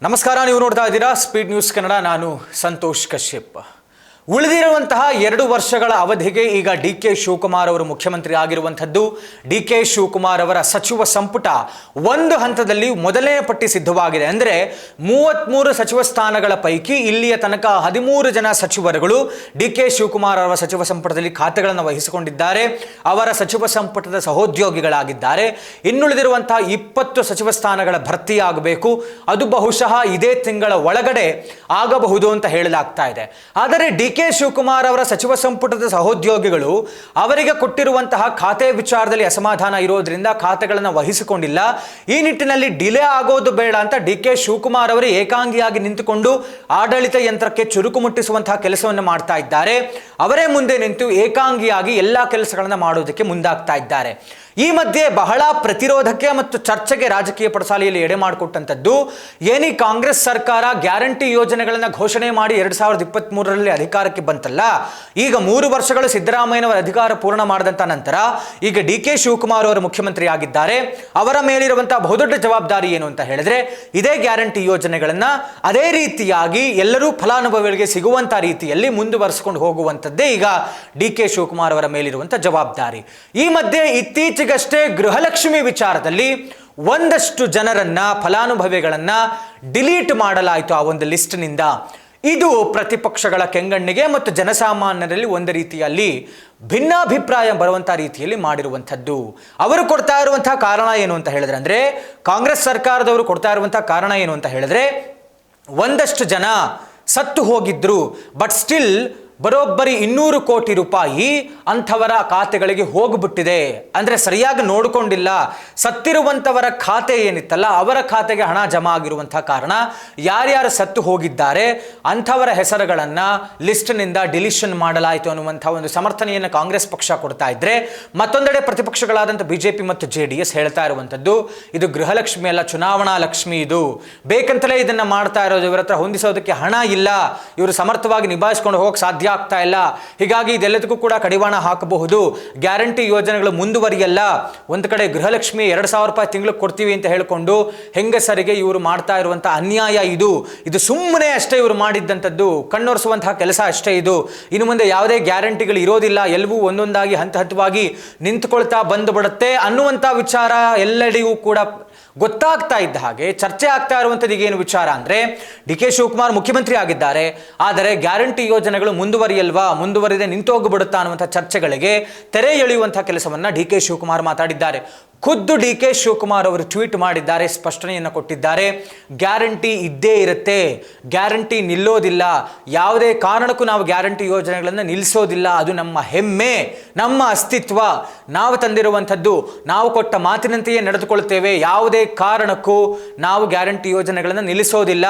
ನಮಸ್ಕಾರ, ನೀವು ನೋಡ್ತಾ ಇದ್ದೀರಾ ಸ್ಪೀಡ್ ನ್ಯೂಸ್ ಕನ್ನಡ. ನಾನು ಸಂತೋಷ್ ಕಶ್ಯಪ್. ಉಳಿದಿರುವಂತಹ 2 ವರ್ಷಗಳ ಅವಧಿಗೆ ಈಗ ಡಿ.ಕೆ. ಶಿವಕುಮಾರ್ ಅವರು ಮುಖ್ಯಮಂತ್ರಿ ಆಗಿರುವಂಥದ್ದು. ಡಿ.ಕೆ. ಶಿವಕುಮಾರ್ ಅವರ ಸಚಿವ ಸಂಪುಟ ಒಂದು ಹಂತದಲ್ಲಿ ಮೊದಲನೇ ಪಟ್ಟಿ ಸಿದ್ಧವಾಗಿದೆ. ಅಂದರೆ 33 ಸಚಿವ ಸ್ಥಾನಗಳ ಪೈಕಿ ಇಲ್ಲಿಯ ತನಕ 13 ಜನ ಸಚಿವರುಗಳು ಡಿ.ಕೆ. ಶಿವಕುಮಾರ್ ಅವರ ಸಚಿವ ಸಂಪುಟದಲ್ಲಿ ಖಾತೆಗಳನ್ನು ವಹಿಸಿಕೊಂಡಿದ್ದಾರೆ. ಅವರ ಸಚಿವ ಸಂಪುಟದ ಸಹೋದ್ಯೋಗಿಗಳಾಗಿದ್ದಾರೆ. ಇನ್ನುಳಿದಿರುವಂತಹ 20 ಸಚಿವ ಸ್ಥಾನಗಳ ಭರ್ತಿಯಾಗಬೇಕು. ಅದು ಬಹುಶಃ ಇದೇ ತಿಂಗಳ ಒಳಗಡೆ ಆಗಬಹುದು ಅಂತ ಹೇಳಲಾಗ್ತಾ ಇದೆ. ಆದರೆ ಡಿ.ಕೆ. ಶಿವಕುಮಾರ್ ಅವರ ಸಚಿವ ಸಂಪುಟದ ಸಹೋದ್ಯೋಗಿಗಳು ಅವರಿಗೆ ಕೊಟ್ಟಿರುವಂತಹ ಖಾತೆ ವಿಚಾರದಲ್ಲಿ ಅಸಮಾಧಾನ ಇರೋದ್ರಿಂದ ಖಾತೆಗಳನ್ನು ವಹಿಸಿಕೊಂಡಿಲ್ಲ. ಈ ನಿಟ್ಟಿನಲ್ಲಿ ಡಿಲೇ ಆಗೋದು ಬೇಡ ಅಂತ ಡಿ.ಕೆ. ಶಿವಕುಮಾರ್ ಅವರು ಏಕಾಂಗಿಯಾಗಿ ನಿಂತುಕೊಂಡು ಆಡಳಿತ ಯಂತ್ರಕ್ಕೆ ಚುರುಕು ಮುಟ್ಟಿಸುವಂತಹ ಕೆಲಸವನ್ನು ಮಾಡ್ತಾ ಇದ್ದಾರೆ. ಅವರೇ ಮುಂದೆ ನಿಂತು ಏಕಾಂಗಿಯಾಗಿ ಎಲ್ಲಾ ಕೆಲಸಗಳನ್ನು ಮಾಡೋದಕ್ಕೆ ಮುಂದಾಗ್ತಾ ಇದ್ದಾರೆ. ಈ ಮಧ್ಯೆ ಬಹಳ ಪ್ರತಿರೋಧಕ್ಕೆ ಮತ್ತು ಚರ್ಚೆಗೆ ರಾಜಕೀಯ ಪಡಸಾಲೆಯಲ್ಲಿ ಎಡೆ ಮಾಡಿಕೊಟ್ಟಂಥದ್ದು ಏನಿ ಕಾಂಗ್ರೆಸ್ ಸರ್ಕಾರ ಗ್ಯಾರಂಟಿ ಯೋಜನೆಗಳನ್ನು ಘೋಷಣೆ ಮಾಡಿ 2023ರಲ್ಲಿ ಅಧಿಕಾರಕ್ಕೆ ಬಂತಲ್ಲ. ಈಗ 3 ವರ್ಷಗಳು ಸಿದ್ದರಾಮಯ್ಯನವರ ಅಧಿಕಾರ ಪೂರ್ಣ ಮಾಡಿದಂಥ ನಂತರ ಈಗ ಡಿ.ಕೆ. ಶಿವಕುಮಾರ್ ಅವರು ಮುಖ್ಯಮಂತ್ರಿ ಆಗಿದ್ದಾರೆ. ಅವರ ಮೇಲಿರುವಂತಹ ಬಹುದೊಡ್ಡ ಜವಾಬ್ದಾರಿ ಏನು ಅಂತ ಹೇಳಿದ್ರೆ ಇದೇ ಗ್ಯಾರಂಟಿ ಯೋಜನೆಗಳನ್ನು ಅದೇ ರೀತಿಯಾಗಿ ಎಲ್ಲರೂ ಫಲಾನುಭವಿಗಳಿಗೆ ಸಿಗುವಂತ ರೀತಿಯಲ್ಲಿ ಮುಂದುವರಿಸಿಕೊಂಡು ಹೋಗುವಂಥದ್ದೇ ಈಗ ಡಿ.ಕೆ. ಶಿವಕುಮಾರ್ ಅವರ ಮೇಲಿರುವಂಥ ಜವಾಬ್ದಾರಿ. ಈ ಮಧ್ಯೆ ಇತ್ತೀಚೆಗಷ್ಟೇ ಗೃಹಲಕ್ಷ್ಮಿ ವಿಚಾರದಲ್ಲಿ ಒಂದಷ್ಟು ಜನರನ್ನ ಫಲಾನುಭವಿಗಳನ್ನ ಡಿಲೀಟ್ ಮಾಡಲಾಯಿತು ಆ ಒಂದು ಲಿಸ್ಟ್ನಿಂದ. ಇದು ಪ್ರತಿಪಕ್ಷಗಳ ಕೆಂಗಣ್ಣಿಗೆ ಮತ್ತು ಜನಸಾಮಾನ್ಯರಲ್ಲಿ ಒಂದು ರೀತಿಯಲ್ಲಿ ಭಿನ್ನಾಭಿಪ್ರಾಯ ಬರುವಂತಹ ರೀತಿಯಲ್ಲಿ ಮಾಡಿರುವಂಥದ್ದು. ಅವರು ಕೊಡ್ತಾ ಇರುವಂತಹ ಕಾರಣ ಏನು ಅಂತ ಹೇಳಿದ್ರೆ, ಅಂದ್ರೆ ಕಾಂಗ್ರೆಸ್ ಸರ್ಕಾರದವರು ಕೊಡ್ತಾ ಇರುವಂತಹ ಕಾರಣ ಏನು ಅಂತ ಹೇಳಿದ್ರೆ, ಒಂದಷ್ಟು ಜನ ಸತ್ತು ಹೋಗಿದ್ರು, ಬಟ್ ಸ್ಟಿಲ್ ಬರೋಬ್ಬರಿ 200 ಕೋಟಿ ರೂಪಾಯಿ ಅಂಥವರ ಖಾತೆಗಳಿಗೆ ಹೋಗ್ಬಿಟ್ಟಿದೆ. ಅಂದರೆ ಸರಿಯಾಗಿ ನೋಡಿಕೊಂಡಿಲ್ಲ. ಸತ್ತಿರುವಂಥವರ ಖಾತೆ ಏನಿತ್ತಲ್ಲ ಅವರ ಖಾತೆಗೆ ಹಣ ಜಮಾ ಆಗಿರುವಂಥ ಕಾರಣ ಯಾರ್ಯಾರು ಸತ್ತು ಹೋಗಿದ್ದಾರೆ ಅಂಥವರ ಹೆಸರುಗಳನ್ನು ಲಿಸ್ಟ್ನಿಂದ ಡಿಲೀಷನ್ ಮಾಡಲಾಯಿತು ಅನ್ನುವಂಥ ಒಂದು ಸಮರ್ಥನೆಯನ್ನು ಕಾಂಗ್ರೆಸ್ ಪಕ್ಷ ಕೊಡ್ತಾ ಇದ್ರೆ, ಮತ್ತೊಂದೆಡೆ ಪ್ರತಿಪಕ್ಷಗಳಾದಂಥ ಬಿಜೆಪಿ ಮತ್ತು JDS ಹೇಳ್ತಾ ಇರುವಂಥದ್ದು ಇದು ಗೃಹಲಕ್ಷ್ಮಿ ಅಲ್ಲ, ಚುನಾವಣಾ ಲಕ್ಷ್ಮಿ. ಇದು ಬೇಕಂತಲೇ ಇದನ್ನು ಮಾಡ್ತಾ ಇರೋದು. ಇವರ ಹತ್ರ ಹೊಂದಿಸೋದಕ್ಕೆ ಹಣ ಇಲ್ಲ, ಇವರು ಸಮರ್ಥವಾಗಿ ನಿಭಾಯಿಸ್ಕೊಂಡು ಹೋಗಕ್ಕೆ ಸಾಧ್ಯ ಆಗ್ತಾ ಇಲ್ಲ. ಹೀಗಾಗಿ ಇದೆಲ್ಲದಕ್ಕೂ ಕೂಡ ಕಡಿವಾಣ ಹಾಕಬಹುದು. ಗ್ಯಾರಂಟಿ ಯೋಜನೆಗಳು ಮುಂದುವರಿಯಲ್ಲ. ಒಂದು ಕಡೆ ಗೃಹಲಕ್ಷ್ಮಿ 2,000 ರೂಪಾಯಿ ತಿಂಗಳಿಗೆ ಕೊಡ್ತೀವಿ ಅಂತ ಹೇಳಿಕೊಂಡು ಹೆಂಗಸರಿಗೆ ಇವರು ಮಾಡ್ತಾ ಇರುವಂತಹ ಅನ್ಯಾಯ ಇದು ಸುಮ್ಮನೆ ಅಷ್ಟೇ ಇವರು ಮಾಡಿದ್ದಂಥದ್ದು, ಕಣ್ಣೊರೆಸುವಂತಹ ಕೆಲಸ ಅಷ್ಟೇ ಇದು. ಇನ್ನು ಮುಂದೆ ಯಾವುದೇ ಗ್ಯಾರಂಟಿಗಳು ಇರೋದಿಲ್ಲ, ಎಲ್ಲವೂ ಒಂದೊಂದಾಗಿ ಹಂತವಾಗಿ ನಿಂತುಕೊಳ್ತಾ ಬಂದು ಬಿಡುತ್ತೆ ಅನ್ನುವಂಥ ವಿಚಾರ ಎಲ್ಲೆಡೆಯೂ ಕೂಡ ಗೊತ್ತಾಗ್ತಾ ಇದ್ದ ಹಾಗೆ ಚರ್ಚೆ ಆಗ್ತಾ ಇರುವಂಥದ್ದು ಈಗೇನು ವಿಚಾರ ಅಂದರೆ, ಡಿ.ಕೆ. ಶಿವಕುಮಾರ್ ಮುಖ್ಯಮಂತ್ರಿ ಆಗಿದ್ದಾರೆ, ಆದರೆ ಗ್ಯಾರಂಟಿ ಯೋಜನೆಗಳು ಮುಂದುವರಿದೆ ನಿಂತೋಗ್ಬಿಡುತ್ತಾ ಅನ್ನುವಂಥ ಚರ್ಚೆಗಳಿಗೆ ತೆರೆ ಎಳೆಯುವಂಥ ಕೆಲಸವನ್ನು ಡಿ.ಕೆ. ಶಿವಕುಮಾರ್ ಮಾತಾಡಿದ್ದಾರೆ. ಖುದ್ದು ಡಿ.ಕೆ. ಶಿವಕುಮಾರ್ ಅವರು ಟ್ವೀಟ್ ಮಾಡಿದ್ದಾರೆ, ಸ್ಪಷ್ಟನೆಯನ್ನು ಕೊಟ್ಟಿದ್ದಾರೆ. ಗ್ಯಾರಂಟಿ ಇದ್ದೇ ಇರುತ್ತೆ, ಗ್ಯಾರಂಟಿ ನಿಲ್ಲೋದಿಲ್ಲ, ಯಾವುದೇ ಕಾರಣಕ್ಕೂ ನಾವು ಗ್ಯಾರಂಟಿ ಯೋಜನೆಗಳನ್ನು ನಿಲ್ಲಿಸೋದಿಲ್ಲ. ಅದು ನಮ್ಮ ಹೆಮ್ಮೆ, ನಮ್ಮ ಅಸ್ತಿತ್ವ, ನಾವು ತಂದಿರುವಂಥದ್ದು, ನಾವು ಕೊಟ್ಟ ಮಾತಿನಂತೆಯೇ ನಡೆದುಕೊಳ್ತೇವೆ. ಯಾವುದೇ ಕಾರಣಕ್ಕೂ ನಾವು ಗ್ಯಾರಂಟಿ ಯೋಜನೆಗಳನ್ನು ನಿಲ್ಲಿಸೋದಿಲ್ಲ.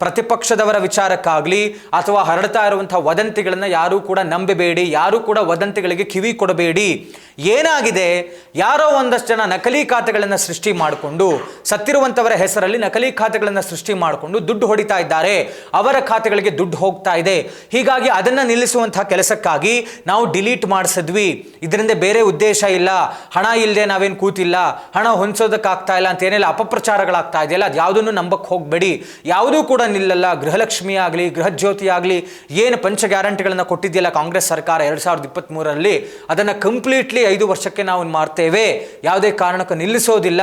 ಪ್ರತಿಪಕ್ಷದವರ ವಿಚಾರಕ್ಕಾಗಲಿ ಅಥವಾ ಹರಡ್ತಾ ಇರುವಂಥ ವದಂತಿಗಳನ್ನು ಯಾರೂ ಕೂಡ ನಂಬಬೇಡಿ, ಯಾರೂ ಕೂಡ ವದಂತಿಗಳಿಗೆ ಕಿವಿ ಕೊಡಬೇಡಿ. ಏನಾಗಿದೆ, ಯಾರೋ ಒಂದಷ್ಟು ಜನ ನಕಲಿ ಖಾತೆಗಳನ್ನು ಸೃಷ್ಟಿ ಮಾಡಿಕೊಂಡು ಸತ್ತಿರುವಂಥವರ ಹೆಸರಲ್ಲಿ ನಕಲಿ ಖಾತೆಗಳನ್ನು ಸೃಷ್ಟಿ ಮಾಡಿಕೊಂಡು ದುಡ್ಡು ಹೊಡಿತಾ ಇದ್ದಾರೆ, ಅವರ ಖಾತೆಗಳಿಗೆ ದುಡ್ಡು ಹೋಗ್ತಾ ಇದೆ. ಹೀಗಾಗಿ ಅದನ್ನು ನಿಲ್ಲಿಸುವಂತಹ ಕೆಲಸಕ್ಕಾಗಿ ನಾವು ಡಿಲೀಟ್ ಮಾಡಿಸಿದ್ವಿ. ಇದರಿಂದ ಬೇರೆ ಉದ್ದೇಶ ಇಲ್ಲ, ಹಣ ಇಲ್ಲದೆ ನಾವೇನು ಕೂತಿಲ್ಲ, ಹಣ ಹೊಂದಿಸೋದಕ್ಕಾಗ್ತಾ ಇಲ್ಲ ಅಂತ ಏನೆಲ್ಲ ಅಪಪ್ರಚಾರಗಳಾಗ್ತಾ ಇದೆಯಲ್ಲ, ಅದು ಯಾವುದನ್ನು ನಂಬಕ್ಕೆ ಹೋಗಬೇಡಿ. ಯಾವುದೂ ಕೂಡ ನಿಲ್ಲಲ್ಲ. ಗೃಹಲಕ್ಷ್ಮಿ ಆಗಲಿ, ಗೃಹ ಜ್ಯೋತಿ ಆಗಲಿ, ಏನು ಪಂಚ ಗ್ಯಾರಂಟಿಗಳನ್ನು ಕೊಟ್ಟಿದೆಯಲ್ಲ ಕಾಂಗ್ರೆಸ್ ಸರ್ಕಾರ 2023ರಲ್ಲಿ, ಅದನ್ನು ಕಂಪ್ಲೀಟ್ಲಿ 5 ವರ್ಷಕ್ಕೆ ನಾವು ಮಾಡ್ತೇವೆ, ಯಾವುದೇ ಕಾರಣಕ್ಕೂ ನಿಲ್ಲಿಸೋದಿಲ್ಲ.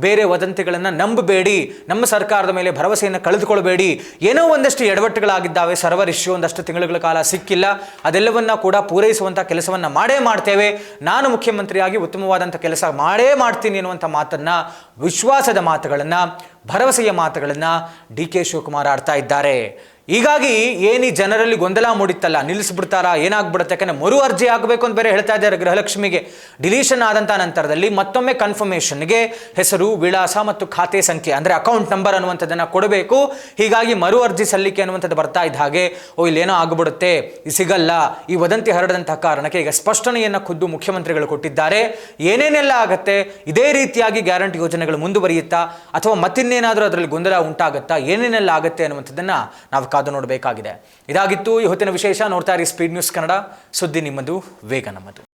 ಬೇರೆ ವದಂತಿಗಳನ್ನು ನಂಬಬೇಡಿ, ನಮ್ಮ ಸರ್ಕಾರದ ಮೇಲೆ ಭರವಸೆಯನ್ನು ಕಳೆದುಕೊಳ್ಬೇಡಿ. ಏನೋ ಒಂದಷ್ಟು ಎಡವಟ್ಟುಗಳಾಗಿದ್ದಾವೆ, ಸರ್ವರ್ ಇಶ್ಯೂ ಒಂದಷ್ಟು ತಿಂಗಳ ಕಾಲ ಸಿಕ್ಕಿಲ್ಲ, ಅದೆಲ್ಲವನ್ನ ಕೂಡ ಪೂರೈಸುವಂಥ ಕೆಲಸವನ್ನು ಮಾಡೇ ಮಾಡ್ತೇವೆ. ನಾನು ಮುಖ್ಯಮಂತ್ರಿಯಾಗಿ ಉತ್ತಮವಾದಂಥ ಕೆಲಸ ಮಾಡೇ ಮಾಡ್ತೀನಿ ಅನ್ನುವಂಥ ಮಾತನ್ನು, ವಿಶ್ವಾಸದ ಮಾತುಗಳನ್ನು, ಭರವಸೆಯ ಮಾತುಗಳನ್ನು ಡಿ.ಕೆ. ಶಿವಕುಮಾರ್ ಆಡ್ತಾ ಇದ್ದಾರೆ. ಹೀಗಾಗಿ ಏನಿ ಜನರಲ್ಲಿ ಗೊಂದಲ ಮೂಡಿತ್ತಲ್ಲ, ನಿಲ್ಲಿಸ್ಬಿಡ್ತಾರಾ, ಏನಾಗ್ಬಿಡುತ್ತೆ, ಯಾಕಂದರೆ ಮರು ಅರ್ಜಿ ಆಗಬೇಕು ಅಂತ ಬೇರೆ ಹೇಳ್ತಾ ಇದ್ದಾರೆ. ಗೃಹಲಕ್ಷ್ಮಿಗೆ ಡಿಲೀಷನ್ ಆದಂಥ ನಂತರದಲ್ಲಿ ಮತ್ತೊಮ್ಮೆ ಕನ್ಫರ್ಮೇಷನ್ಗೆ ಹೆಸರು, ವಿಳಾಸ ಮತ್ತು ಖಾತೆ ಸಂಖ್ಯೆ ಅಂದರೆ ಅಕೌಂಟ್ ನಂಬರ್ ಅನ್ನುವಂಥದ್ದನ್ನು ಕೊಡಬೇಕು. ಹೀಗಾಗಿ ಮರು ಅರ್ಜಿ ಸಲ್ಲಿಕೆ ಅನ್ನುವಂಥದ್ದು ಬರ್ತಾ ಇದ್ದ ಹಾಗೆ ಇಲ್ಲೇನೋ ಆಗ್ಬಿಡುತ್ತೆ, ಸಿಗಲ್ಲ, ಈ ವದಂತಿ ಹರಡದಂತಹ ಕಾರಣಕ್ಕೆ ಈಗ ಸ್ಪಷ್ಟನೆಯನ್ನು ಖುದ್ದು ಮುಖ್ಯಮಂತ್ರಿಗಳು ಕೊಟ್ಟಿದ್ದಾರೆ. ಏನೇನೆಲ್ಲ ಆಗುತ್ತೆ, ಇದೇ ರೀತಿಯಾಗಿ ಗ್ಯಾರಂಟಿ ಯೋಜನೆಗಳು ಮುಂದುವರಿಯುತ್ತಾ ಅಥವಾ ಮತ್ತಿನ್ನೇನಾದರೂ ಅದರಲ್ಲಿ ಗೊಂದಲ ಉಂಟಾಗುತ್ತಾ, ಏನೇನೆಲ್ಲ ಆಗುತ್ತೆ ಅನ್ನುವಂಥದ್ದನ್ನು ನಾವು ಕಾದು ನೋಡಬೇಕಾಗಿದೆ. ಇದಾಗಿತ್ತು ಈ ಹೊತ್ತಿನ ವಿಶೇಷ. ನೋಡ್ತಾ ಇರಿ ಸ್ಪೀಡ್ ನ್ಯೂಸ್ ಕನ್ನಡ, ಸುದ್ದಿ ನಿಮ್ಮದು, ವೇಗ ನಮ್ಮದು.